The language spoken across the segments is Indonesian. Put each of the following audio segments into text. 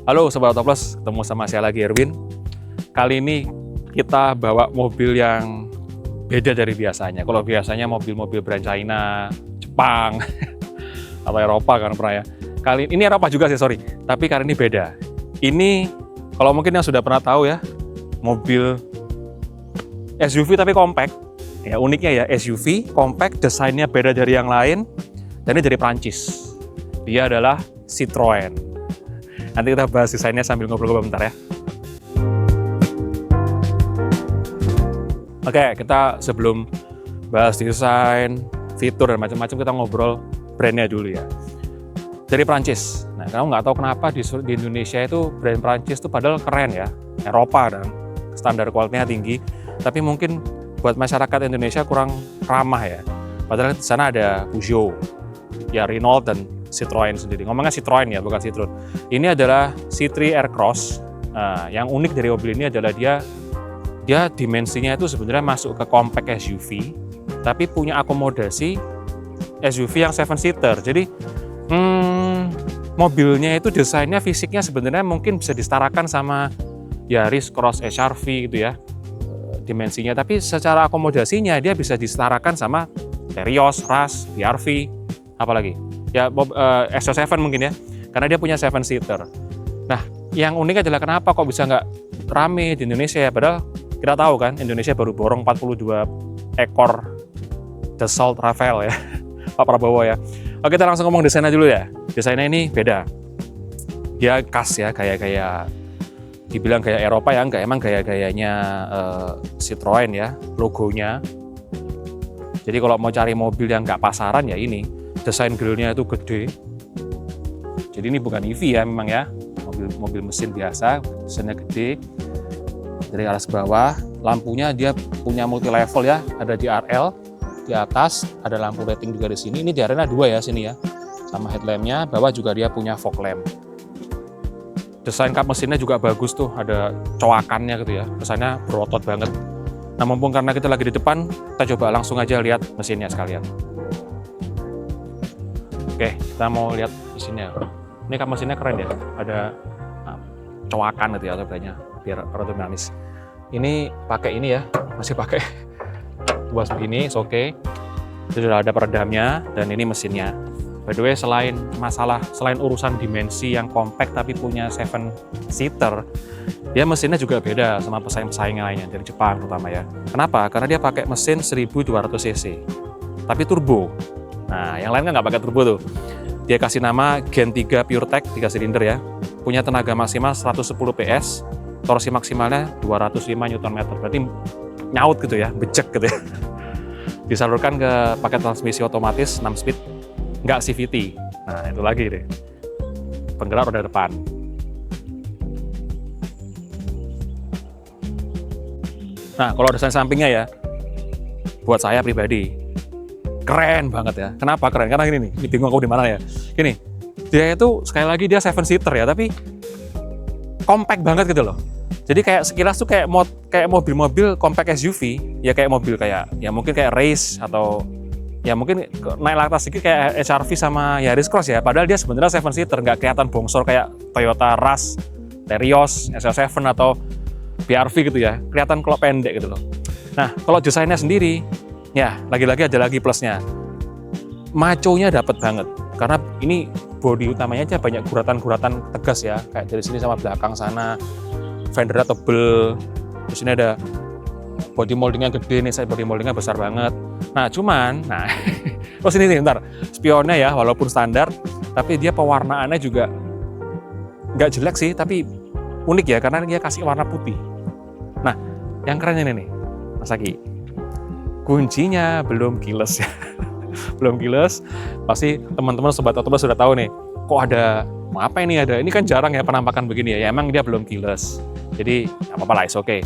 Halo Sobat Autoplus, ketemu sama saya lagi Erwin. Kali ini kita bawa mobil yang beda dari biasanya. Kalau biasanya mobil-mobil brand China, Jepang, atau Eropa kan pernah ya. Kali ini Eropa juga sih, sorry. Tapi kali ini beda. Ini kalau mungkin yang sudah pernah tahu ya, mobil SUV tapi compact. Ya uniknya ya SUV, compact, desainnya beda dari yang lain. Dan ini dari Prancis. Dia adalah Citroën. Nanti kita bahas desainnya sambil ngobrol-ngobrol bentar ya. Oke, kita sebelum bahas desain, fitur, dan macam-macam, kita ngobrol brandnya dulu ya. Dari Prancis. Nah, kamu nggak tahu kenapa di Indonesia itu brand Prancis itu padahal keren ya. Eropa dan standar kualitasnya tinggi. Tapi mungkin buat masyarakat Indonesia kurang ramah ya. Padahal di sana ada Peugeot, ya Renault, dan Citroën sendiri. Ngomongnya Citroën ya, bukan Citroen. Ini adalah C3 Aircross. Nah, yang unik dari mobil ini adalah dia dimensinya itu sebenarnya masuk ke compact SUV, tapi punya akomodasi SUV yang 7-seater. Jadi mobilnya itu desainnya, fisiknya sebenarnya mungkin bisa disetarakan sama Yaris Cross HR-V gitu ya, dimensinya. Tapi secara akomodasinya dia bisa disetarakan sama Terios, Rush, HR-V, apalagi ya SO7 mungkin ya, karena dia punya 7-seater. Nah, yang unik adalah kenapa kok bisa nggak rame di Indonesia ya, padahal kita tahu kan Indonesia baru borong 42 ekor Dassault Rafale ya, Pak Prabowo ya. Oke, kita langsung ngomong desainnya dulu ya. Desainnya ini beda. Dia khas ya, kayak dibilang kayak Eropa ya, enggak, emang gaya-gayanya Citroën ya, logonya. Jadi kalau mau cari mobil yang nggak pasaran ya ini. Desain grillnya itu gede. Jadi ini bukan EV ya memang ya, mobil mesin biasa, desainnya gede. Dari atas ke bawah, lampunya dia punya multi level ya, ada di RL, di atas ada lampu rating juga di sini. Ini di arena 2 ya sini ya, sama headlampnya. Bawah juga dia punya fog lamp. Desain kap mesinnya juga bagus tuh, ada coakannya gitu ya, kesannya berotot banget. Nah, mumpung karena kita lagi di depan, kita coba langsung aja lihat mesinnya sekalian. Oke, kita mau lihat mesinnya. Ini kap mesinnya keren ya, ada coakan gitu ya, atau biar aerodinamis. Ini pakai ini ya, masih pakai buas begini, oke. Itu sudah ada peredamnya, dan ini mesinnya. By the way, selain urusan dimensi yang compact tapi punya 7-seater, dia mesinnya juga beda sama pesaing-pesaing lainnya dari Jepang terutama ya. Kenapa? Karena dia pakai mesin 1200 cc, tapi turbo. Nah, yang lain kan nggak pakai turbo tuh. Dia kasih nama Gen 3 PureTech 3 silinder ya. Punya tenaga maksimal 110 PS, torsi maksimalnya 205 Nm. Berarti nyaut gitu ya, becek gitu ya. Disalurkan ke paket transmisi otomatis 6 speed, nggak CVT. Nah, itu lagi deh. Penggerak roda depan. Nah, kalau desain sampingnya ya, buat saya pribadi, keren banget ya. Kenapa keren? Karena gini nih, ini bingung aku di mana ya. Gini, dia itu sekali lagi dia 7-seater ya, tapi compact banget gitu loh. Jadi kayak sekilas tuh kayak mobil-mobil compact SUV, ya kayak mobil kayak ya mungkin kayak race atau ya mungkin naik atas sedikit kayak HR-V sama Yaris Cross ya. Padahal dia sebenarnya 7-seater, nggak kelihatan bongsor kayak Toyota Rush, Terios, SO7 atau HR-V gitu ya. Kelihatan kalau pendek gitu loh. Nah, kalau desainnya sendiri, ya lagi-lagi ada lagi plusnya. Maconya dapat banget. Karena ini bodi utamanya aja banyak guratan-guratan tegas ya. Kayak dari sini sama belakang sana. Fendernya tebel. Terus ini ada body moldingnya gede nih, body moldingnya besar banget. Nah, terus ini nih, bentar. Spionnya ya, walaupun standar, tapi dia pewarnaannya juga nggak jelek sih, tapi unik ya, karena dia kasih warna putih. Nah, yang keren ini nih, Mas Aki. Kuncinya belum keyless ya. Belum keyless. Pasti teman-teman Sobat Autoplus sudah tahu nih, kok ada, apa ini ada? Ini kan jarang ya penampakan begini ya. Ya emang dia belum keyless. Jadi, apa-apa lah, oke.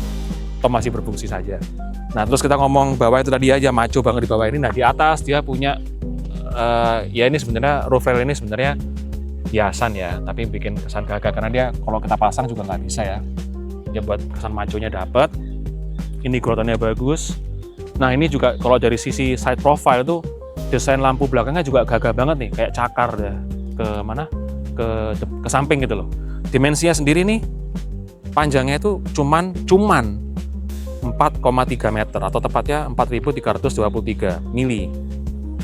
Atau masih berfungsi saja. Nah, terus kita ngomong bawah itu tadi aja, maco banget di bawah ini. Nah, di atas dia punya, ya ini sebenarnya, roof rail ini sebenarnya hiasan ya, tapi bikin kesan gagah. Karena dia kalau kita pasang juga nggak bisa ya. Dia buat kesan maconya dapet. Ini gorotannya bagus. Nah, ini juga kalau dari sisi side profile itu, desain lampu belakangnya juga gagah banget nih, kayak cakar ya, ke mana? Ke samping gitu loh. dimensinya sendiri nih, panjangnya itu cuman 4,3 meter atau tepatnya 4.323 mili.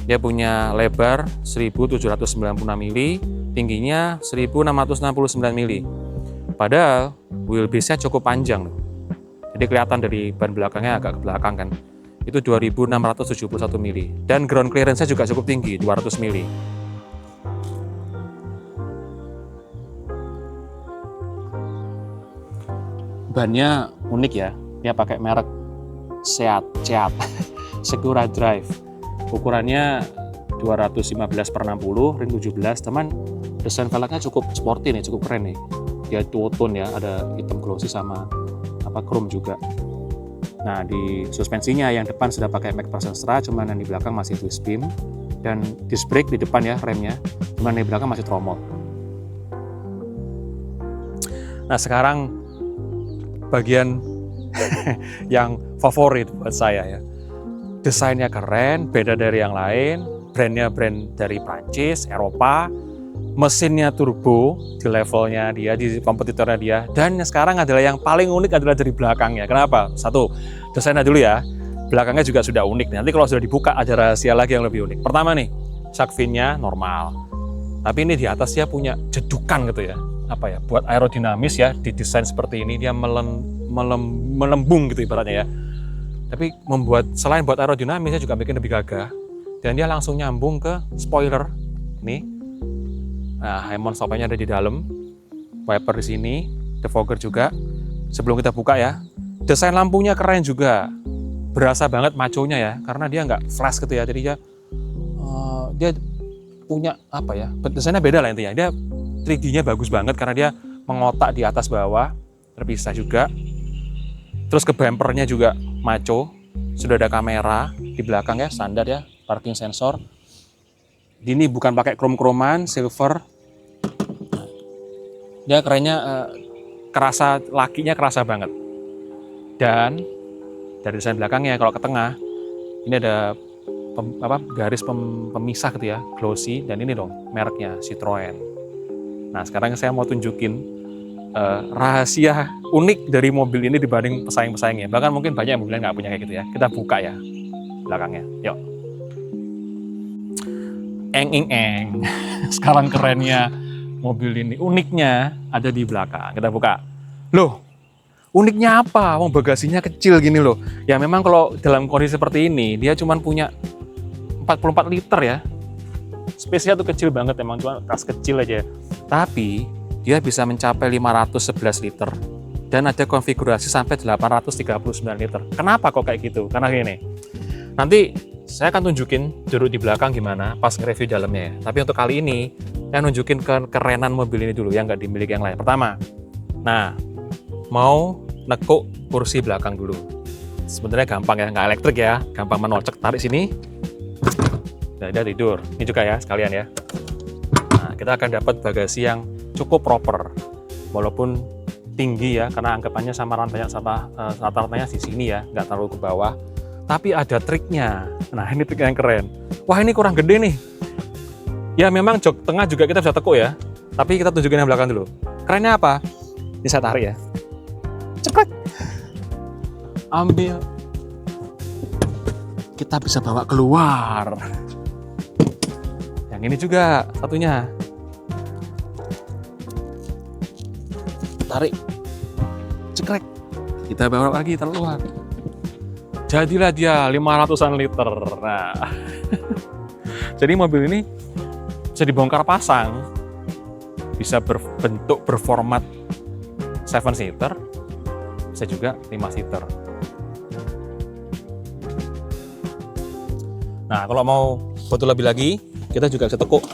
Dia punya lebar 1.796 mili, tingginya 1.669 mili. Padahal wheelbase-nya cukup panjang loh. Jadi kelihatan dari ban belakangnya agak ke belakang kan. Itu 2.671 mili. Dan ground clearance-nya juga cukup tinggi, 200 mili. Bannya unik ya. Dia pakai merek Seat Segura Drive. Ukurannya 215/60 ring 17, teman. Desain velgnya cukup sporty nih, cukup keren nih. Dia two-tone ya, ada hitam glossy sama chrome juga. Nah, di suspensinya yang depan sudah pakai McPherson Stra, cuman yang di belakang masih twist beam. Dan disc brake di depan ya remnya, cuman di belakang masih tromol. Nah, sekarang bagian yang favorit buat saya ya. Desainnya keren, beda dari yang lain, brandnya brand dari Prancis, Eropa, mesinnya turbo di levelnya dia, di kompetitornya dia, dan yang sekarang adalah yang paling unik adalah dari belakangnya. Kenapa? Satu, desainnya dulu ya, belakangnya juga sudah unik. Nanti kalau sudah dibuka ada rahasia lagi yang lebih unik. Pertama nih, shark fin-nya normal, tapi ini di atasnya punya jedukan gitu ya, buat aerodinamis ya, didesain seperti ini, dia melembung gitu ibaratnya ya. Tapi selain buat aerodinamisnya juga bikin lebih gagah, dan dia langsung nyambung ke spoiler nih. Nah, Hammond stopnya ada di dalam, wiper di sini, defogger juga. Sebelum kita buka ya, desain lampunya keren juga, berasa banget maconya ya, karena dia nggak flash gitu ya, jadi dia punya desainnya beda lah intinya. Dia 3D-nya bagus banget karena dia mengotak di atas bawah, terpisah juga. Terus ke bumpernya juga maco, sudah ada kamera di belakang ya, standar ya, parking sensor. Ini bukan pakai krom-kroman, silver. Dia kerennya lakinya kerasa banget. Dan dari desain belakangnya kalau ke tengah, ini ada garis pemisah gitu ya, glossy, dan ini dong mereknya Citroen. Nah, sekarang saya mau tunjukin rahasia unik dari mobil ini dibanding pesaing-pesaingnya. Bahkan mungkin banyak mobil yang nggak punya kayak gitu ya. Kita buka ya belakangnya. Yuk. Eng. Sekarang kerennya mobil ini, uniknya ada di belakang. Kita buka. Loh, uniknya apa? Bagasinya kecil gini loh. Ya memang kalau dalam kondisi seperti ini, dia cuma punya 44 liter ya. Space-nya tuh kecil banget, emang cuma tas kecil aja. Tapi dia bisa mencapai 511 liter dan ada konfigurasi sampai 839 liter. Kenapa kok kayak gitu? Karena gini, nanti saya akan tunjukin duduk di belakang gimana pas nge-review dalamnya ya. Tapi untuk kali ini, saya nunjukin kerenan mobil ini dulu yang nggak dimiliki yang lain. Pertama, nah, mau nekuk kursi belakang dulu. Sebenarnya gampang ya, nggak elektrik ya, gampang menocek, tarik sini, nah, dia tidur. Ini juga ya, sekalian ya. Nah, kita akan dapat bagasi yang cukup proper, walaupun tinggi ya, karena anggapannya sama rantainya di sini ya, nggak terlalu ke bawah. Tapi ada triknya. Nah, ini trik yang keren. Wah, ini kurang gede nih. Ya memang jok tengah juga kita bisa tekuk ya, tapi kita tunjukin yang belakang dulu. Kerennya apa? Ini saya tarik ya. Cekrek. Ambil. Kita bisa bawa keluar. Yang ini juga satunya. Tarik, cekrek, kita bawa lagi keluar. Jadilah dia 500-an liter. Nah, jadi mobil ini bisa dibongkar pasang, bisa berformat 7-seater, bisa juga 5-seater. Nah, kalau mau foto lebih lagi, kita juga bisa tekuk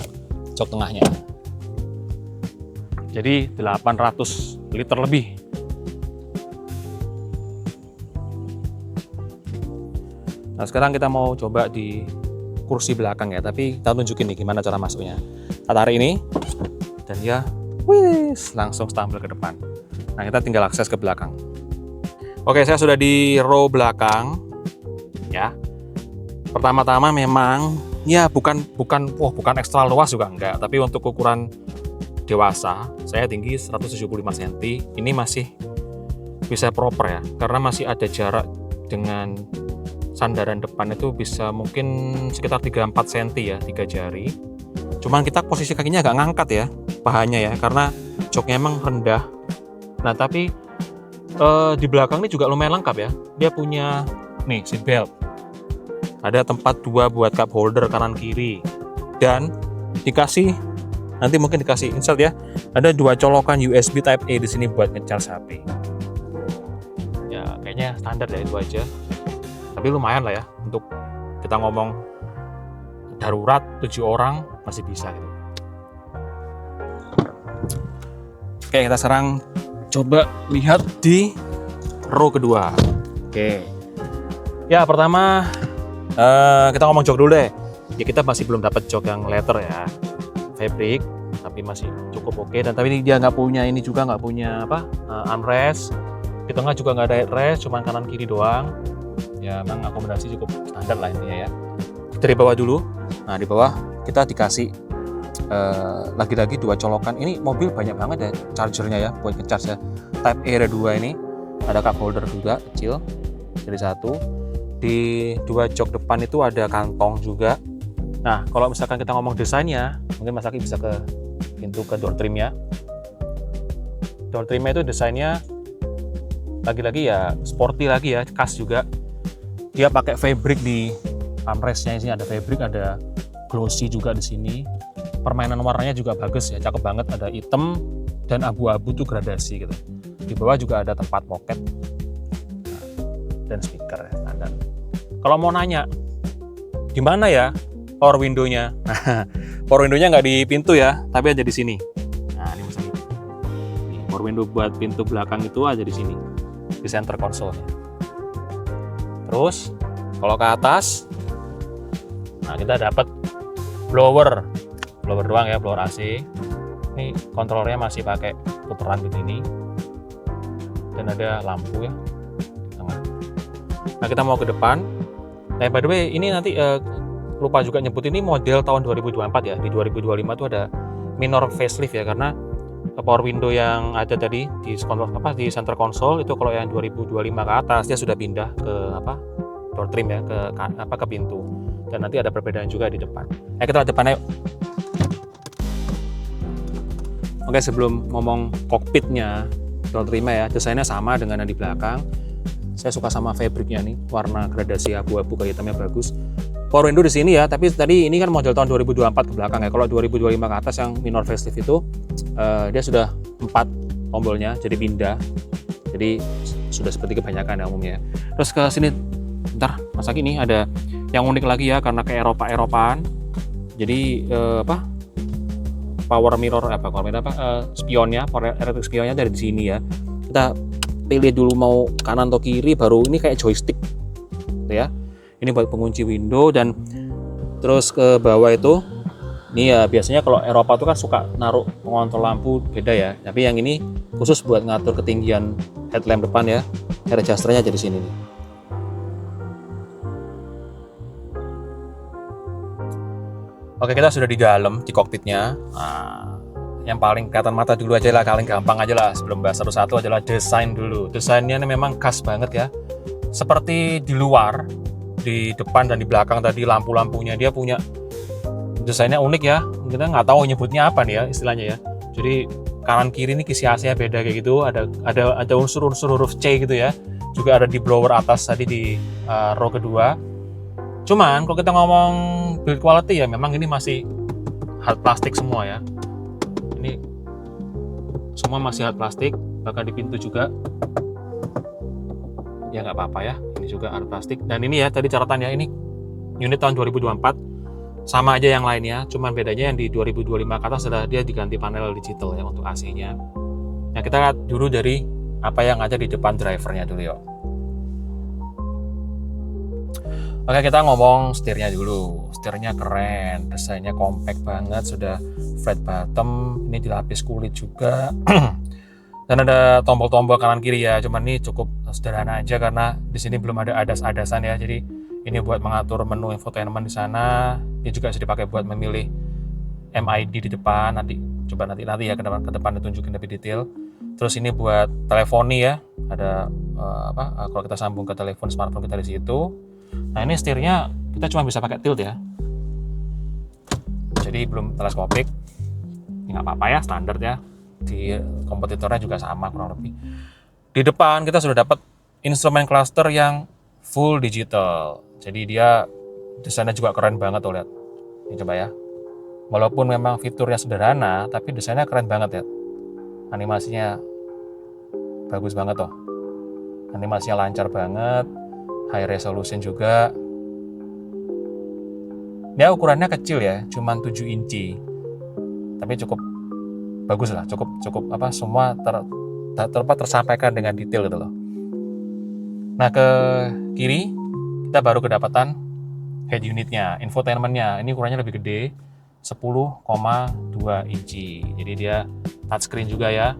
jok tengahnya. Jadi 800 liter lebih. Nah, sekarang kita mau coba di kursi belakang ya, tapi kita tunjukin nih gimana cara masuknya. Kita tarik ini, dan dia langsung stumble ke depan. Nah, kita tinggal akses ke belakang. Oke, saya sudah di row belakang ya. Pertama-tama memang ya bukan ekstra luas juga enggak, tapi untuk ukuran dewasa, saya tinggi 175 cm, ini masih bisa proper ya, karena masih ada jarak dengan sandaran depan itu bisa mungkin sekitar 3-4 cm ya, 3 jari. Cuman kita posisi kakinya agak ngangkat ya, pahanya ya, karena joknya emang rendah. Nah tapi di belakang ini juga lumayan lengkap ya, dia punya nih seat belt, ada tempat 2 buat cup holder kanan kiri, dan dikasih nanti mungkin dikasih insert ya, ada 2 colokan USB Type A di sini buat ngecharge HP. Ya kayaknya standar ya itu aja. Tapi lumayan lah ya untuk kita ngomong darurat 7 orang masih bisa gitu. Oke, kita sekarang coba lihat di row kedua. Oke. Ya pertama kita ngomong jok dulu deh. Ya kita masih belum dapat jok yang leather ya, fabric, tapi masih cukup oke. Dan tapi dia nggak punya ini juga, nggak punya apa armrest. Di tengah juga nggak ada headrest, cuma kanan kiri doang. Ya memang akomodasi cukup standar lah intinya ya. Dari bawah dulu. Nah di bawah kita dikasih lagi-lagi 2 colokan. Ini mobil banyak banget ya chargernya ya, buat ngecharge ya. Type A ada 2 ini, ada cup holder juga kecil, jadi 1. Di 2 jok depan itu ada kantong juga. Nah kalau misalkan kita ngomong desainnya, mungkin Mas Aki bisa ke pintu ke door trim ya. Door trimnya itu desainnya lagi-lagi ya sporty lagi ya, khas juga. Dia pakai fabric di armrestnya, di sini ada fabric, ada glossy juga di sini. Permainan warnanya juga bagus ya, cakep banget. Ada hitam dan abu-abu tuh gradasi gitu. Di bawah juga ada tempat pocket dan speaker ya, standar. Kalau mau nanya di mana ya power window-nya? Power window-nya nggak di pintu ya, tapi ada di sini. Nah ini misalnya, power window buat pintu belakang itu ada di sini, di center console-nya. Terus kalau ke atas, nah kita dapat blower doang ya, blower AC. Ini kontrolnya masih pakai puteran begini, dan ada lampu ya di tengah. Nah kita mau ke depan. Nah by the way ini nanti lupa juga nyebut, ini model tahun 2024 ya. Di 2025 itu ada minor facelift ya, karena power window yang ada tadi di center console itu kalau yang 2025 ke atas dia sudah pindah ke door trim ya, ke pintu. Dan nanti ada perbedaan juga di depan. Kita lihat depannya. Oke, sebelum ngomong kokpitnya, door trimnya ya, desainnya sama dengan yang di belakang. Saya suka sama fabriknya nih, warna gradasi abu-abu ke hitamnya bagus. Power window di sini ya, tapi tadi ini kan model tahun 2024 ke belakang ya. Kalau 2025 ke atas yang minor facelift itu dia sudah 4 tombolnya, jadi pindah. Jadi sudah seperti kebanyakan ya umumnya. Terus ke sini, bentar, Mas Aki ini ada yang unik lagi ya, karena ke Eropa-Eropaan. Jadi spionnya, power electric spionnya dari sini ya. Kita pilih dulu mau kanan atau kiri, baru ini kayak joystick gitu ya. Ini buat pengunci window. Dan terus ke bawah itu ini ya, biasanya kalau Eropa tuh kan suka naruh pengontrol lampu beda ya, tapi yang ini khusus buat ngatur ketinggian headlamp depan ya. Air adjusternya jadi sini nih. Oke, kita sudah di dalam di kokpitnya. Nah, yang paling kelihatan mata dulu aja lah, paling gampang aja lah sebelum bahas satu-satu adalah desain dulu. Desainnya ini memang khas banget ya, seperti di luar. Di depan dan di belakang tadi lampu-lampunya dia punya desainnya unik ya, kita nggak tahu nyebutnya apa nih ya istilahnya ya. Jadi kanan kiri ini kisi AC-nya beda kayak gitu, ada unsur-unsur huruf C gitu ya. Juga ada di blower atas tadi di row kedua. Cuman kalau kita ngomong build quality ya, memang ini masih hard plastik semua ya. Ini semua masih hard plastik, bahkan di pintu juga. Ya nggak apa-apa ya, ini juga hard plastik. Dan ini ya tadi catatannya, ini unit tahun 2024, sama aja yang lainnya, cuman bedanya yang di 2025 ke atas adalah dia diganti panel digital ya untuk AC-nya. Nah kita lihat dulu dari apa yang ada di depan drivernya dulu yuk. Oke, kita ngomong setirnya dulu. Setirnya keren, desainnya compact banget, sudah flat bottom, ini dilapis kulit juga. Dan ada tombol-tombol kanan kiri ya, cuman ini cukup sederhana aja karena di sini belum ada adas-adasan ya. Jadi ini buat mengatur menu infotainment di sana. Ini juga bisa dipakai buat memilih MID di depan. Nanti Coba nanti ya ke depan ditunjukin lebih detail. Terus ini buat teleponi ya, ada kalau kita sambung ke telepon smartphone kita di situ. Nah ini setirnya kita cuma bisa pakai tilt ya, jadi belum teleskopik. Nggak apa-apa ya, standar ya, di kompetitornya juga sama kurang lebih. Di depan kita sudah dapat instrumen cluster yang full digital, jadi dia desainnya juga keren banget tuh, lihat ini coba ya. Walaupun memang fiturnya sederhana, tapi desainnya keren banget ya. Animasinya bagus banget tuh, animasinya lancar banget, high resolution juga. Dia ukurannya kecil ya, cuman 7 inci, tapi cukup bagus lah, cukup semua tersampaikan dengan detail gitu loh. Nah ke kiri kita baru kedapatan head unitnya, infotainmentnya. Ini ukurannya lebih gede, 10,2 inci. Jadi dia touchscreen juga ya.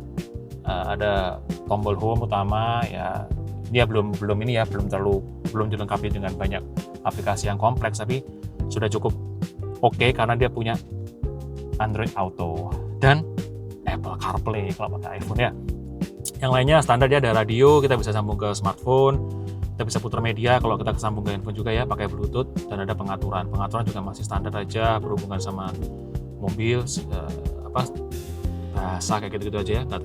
Ada tombol home utama ya. Dia belum dilengkapi dengan banyak aplikasi yang kompleks, tapi sudah cukup oke karena dia punya Android Auto dan Apple CarPlay kalau pakai iPhone ya. Yang lainnya standar dia ada radio, kita bisa sambung ke smartphone, kita bisa putar media kalau kita kesambung ke handphone juga ya, pakai Bluetooth, dan ada pengaturan juga masih standar aja berhubungan sama mobil, bahasa kayak gitu-gitu aja ya, nggak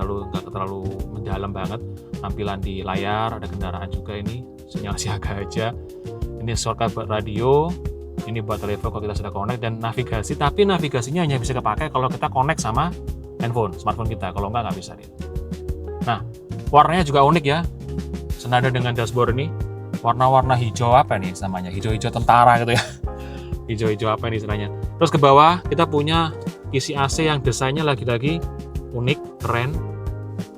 terlalu mendalam banget. Tampilan di layar ada kendaraan juga, ini sinyal siaga aja. Ini shortcut buat radio, ini buat telepon kalau kita sudah connect, dan navigasi, tapi navigasinya hanya bisa kepakai kalau kita connect sama smartphone kita, kalau nggak bisa dia. Nah warnanya juga unik ya, senada dengan dashboard ini, warna-warna hijau apa nih namanya, hijau-hijau tentara gitu ya. Hijau-hijau apa ini istilahnya. Terus ke bawah kita punya isi AC yang desainnya lagi-lagi unik, keren,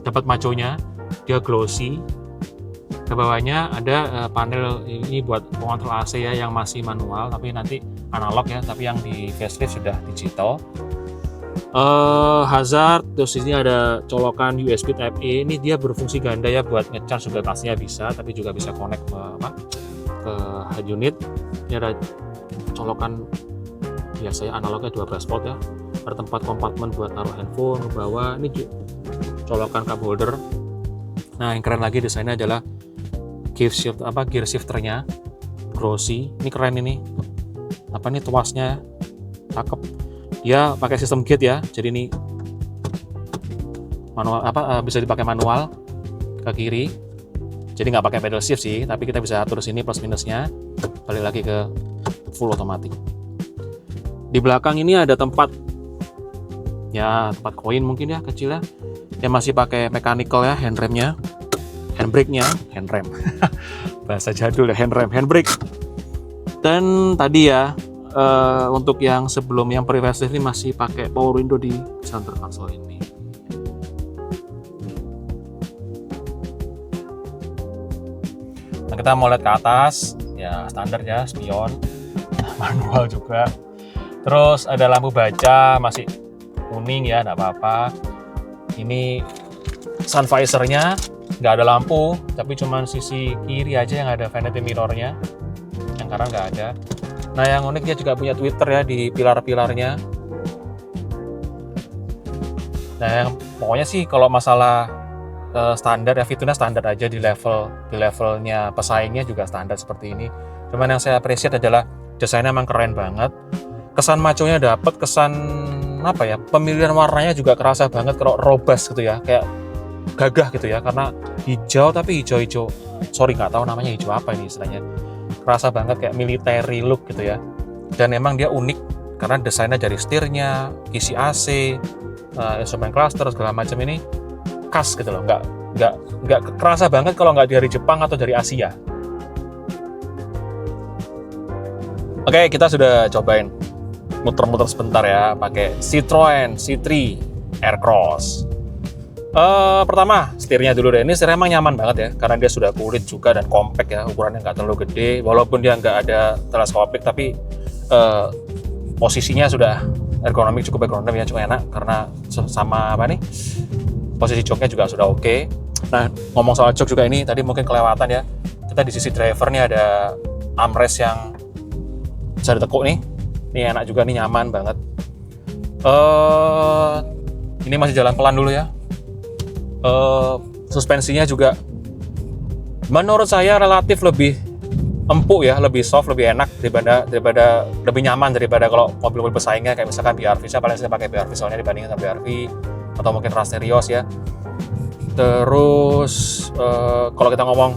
dapat maconya, dia glossy. Ke bawahnya ada panel ini buat pengontrol AC ya, yang masih manual tapi nanti analog ya, tapi yang di facelift sudah digital. Hazard, terus ini ada colokan USB Type A, ini dia berfungsi ganda ya, buat ngecharge juga pastinya bisa, tapi juga bisa connect ke head unit. Ini ada colokan biasanya analognya 12 volt ya, ada tempat kompartemen buat taruh handphone ke bawah. Ini colokan cup holder. Nah yang keren lagi desainnya adalah gear shifternya glossy, ini keren ini. Tuasnya cakep. Dia pakai sistem gate ya, jadi ini manual bisa dipakai manual ke kiri. Jadi nggak pakai pedal shift sih, tapi kita bisa atur sini plus minusnya. Balik lagi ke full otomatis. Di belakang ini ada tempat koin mungkin ya, kecil ya. Dia masih pakai mechanical ya, handbrake-nya, bahasa jadul ya, handbrake. Dan tadi ya, untuk yang sebelum yang pre-facelift ini masih pakai power window di center console ini. Nah kita mau lihat ke atas ya, standar ya, spion, manual juga. Terus ada lampu baca masih kuning ya, nggak apa-apa. Ini sun visor-nya nggak ada lampu, tapi cuma sisi kiri aja yang ada vanity mirror-nya, yang kanan nggak ada. Nah yang unik dia juga punya tweeter ya di pilar-pilarnya. Nah yang pokoknya sih kalau masalah standar ya, fiturnya standar aja, di levelnya pesaingnya juga standar seperti ini. Cuman yang saya appreciate adalah desainnya emang keren banget. Kesan maconya dapet, kesan pemilihan warnanya juga kerasa banget, kalau robust gitu ya, kayak gagah gitu ya, karena hijau tapi hijau-hijau, nggak tahu namanya hijau apa ini istilahnya. Kerasa banget kayak military look gitu ya. Dan emang dia unik karena desainnya dari setirnya, isi AC, instrumen cluster segala macam ini khas gitu loh. Nggak kerasa banget kalau nggak dari Jepang atau dari Asia. Oke, kita sudah cobain muter-muter sebentar ya pakai Citroen C3 Aircross. Pertama setirnya dulu deh. Ini setirnya emang nyaman banget ya, karena dia sudah kulit juga dan compact ya, ukurannya nggak terlalu gede. Walaupun dia nggak ada teleskopik, tapi posisinya sudah cukup ergonomik ya, cukup enak karena sama posisi joknya juga sudah oke. Nah ngomong soal jok juga, ini tadi mungkin kelewatan ya, kita di sisi driver nih ada armrest yang bisa ditekuk nih. Ini enak juga nih, nyaman banget. Ini masih jalan pelan dulu ya. Suspensinya juga menurut saya relatif lebih empuk ya, lebih soft, lebih enak daripada lebih nyaman daripada kalau mobil-mobil pesaingnya kayak misalkan BRV. Saya paling sering pakai BRV soalnya dibandingin sama BRV atau mungkin Rasterios ya. Terus kalau kita ngomong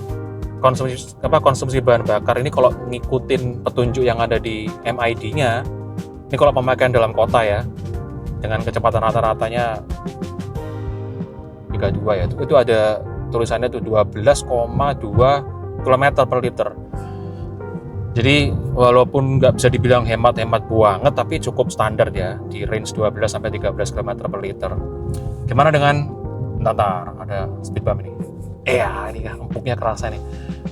konsumsi bahan bakar ini, kalau ngikutin petunjuk yang ada di MID-nya, ini kalau pemakaian dalam kota ya, dengan kecepatan rata-ratanya 32 ya, itu ada tulisannya tuh 12,2 km per liter. Jadi walaupun nggak bisa dibilang hemat-hemat banget, tapi cukup standar ya, di range 12 sampai 13 km per liter. Gimana dengan bentar, ada speed bump ini. Iya, ini kan empuknya kerasa nih.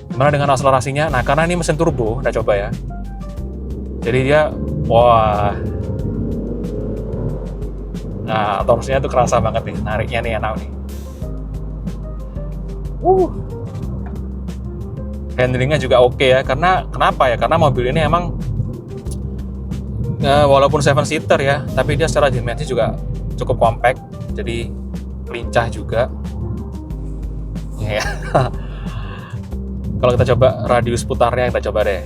Gimana dengan akselerasinya? Nah, karena ini mesin turbo, udah coba ya. Jadi dia, wah. Nah, torsinya tuh kerasa banget nih, nariknya nih enak nih. Handlingnya juga oke ya, karena kenapa ya? Karena mobil ini emang walaupun 7-seater ya, tapi dia secara dimensi juga cukup compact, jadi lincah juga. Ya. Kalau kita coba radius putarnya, kita coba deh.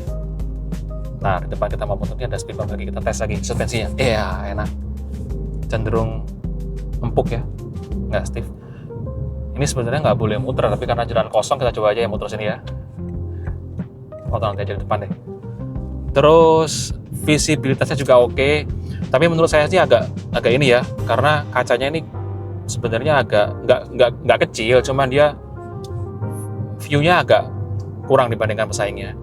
Nah, di depan kita mau potongnya ada speed bump lagi, kita tes lagi suspensinya. Iya, enak. Cenderung empuk ya, nggak stiff. Ini sebenarnya nggak boleh muter, tapi karena jalan kosong kita coba aja yang muter sini ya. Nanti aja di depan deh. Terus visibilitasnya juga oke, tapi menurut saya sih agak ini ya, karena kacanya ini sebenarnya agak nggak kecil, cuman dia view-nya agak kurang dibandingkan pesaingnya.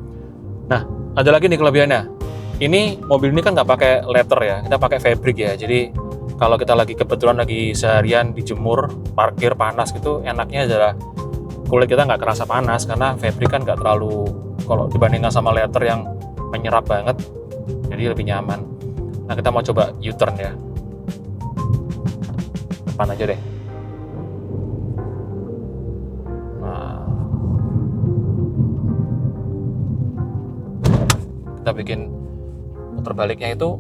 Nah, ada lagi nih kelebihannya. Ini mobil ini kan nggak pakai leather ya, kita pakai fabric ya. Jadi kalau kita kebetulan lagi seharian dijemur, parkir panas gitu, enaknya adalah kulit kita nggak kerasa panas karena fabric kan nggak terlalu, kalau dibandingkan sama leather yang menyerap banget, jadi lebih nyaman. Nah, kita mau coba U-turn ya. Depan aja deh. Nah, kita bikin putar baliknya itu.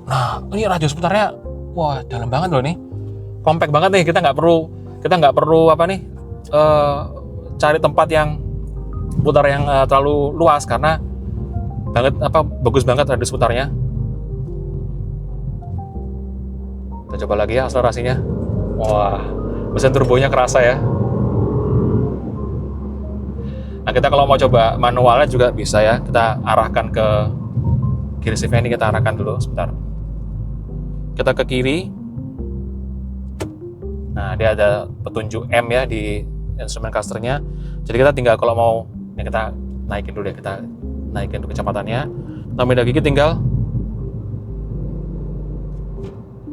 Nah, ini radius putarnya, wah dalam banget loh nih, compact banget nih. Kita nggak perlu apa nih, cari tempat yang putar yang terlalu luas karena bagus banget radius putarnya. Kita coba lagi ya akselerasinya. Wah, mesin turbonya kerasa ya. Nah, kita kalau mau coba manualnya juga bisa ya. Kita arahkan ke kiri shiftnya, ini kita arahkan dulu sebentar. Kita ke kiri. Nah, dia ada petunjuk M ya di instrumen clusternya. Jadi kita tinggal kalau mau, ya kita naikin dulu ya, kita naikin dulu kecepatannya. Tambah gigi tinggal.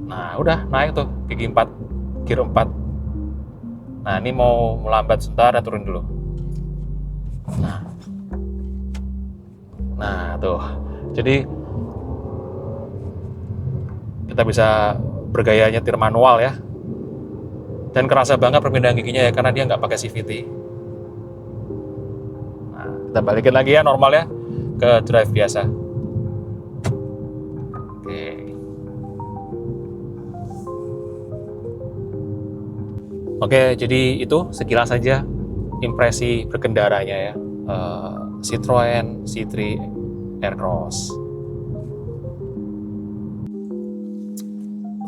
Nah, udah naik tuh gigi 4, gear 4. Nah, ini mau melambat sebentar, turun dulu. Nah tuh. Jadi kita bisa bergaya nyetir manual ya, dan kerasa banget perpindahan giginya ya karena dia nggak pakai CVT. Nah, kita balikin lagi ya normal ya ke drive biasa. Oke, jadi itu sekilas saja impresi berkendaranya ya, Citroen C3 Aircross.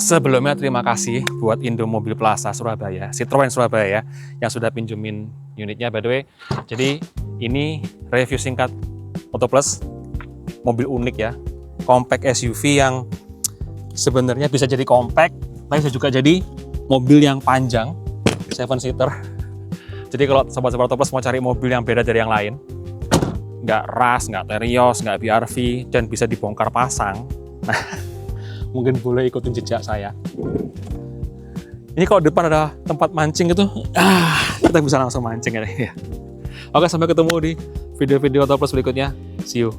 Sebelumnya terima kasih buat Indo Mobil Plaza Surabaya, Citroen Surabaya ya, yang sudah pinjemin unitnya by the way. Jadi ini review singkat Moto Plus, mobil unik ya, compact SUV yang sebenarnya bisa jadi compact, tapi bisa juga jadi mobil yang panjang, 7-seater. Jadi kalau sobat-sobat Moto Plus mau cari mobil yang beda dari yang lain, nggak RAS, nggak Terios, nggak BRV, dan bisa dibongkar pasang, nah mungkin boleh ikutin jejak saya. Ini kalau depan ada tempat mancing itu, kita bisa langsung mancing ya. Oke, sampai ketemu di video-video Moto Plus berikutnya. See you.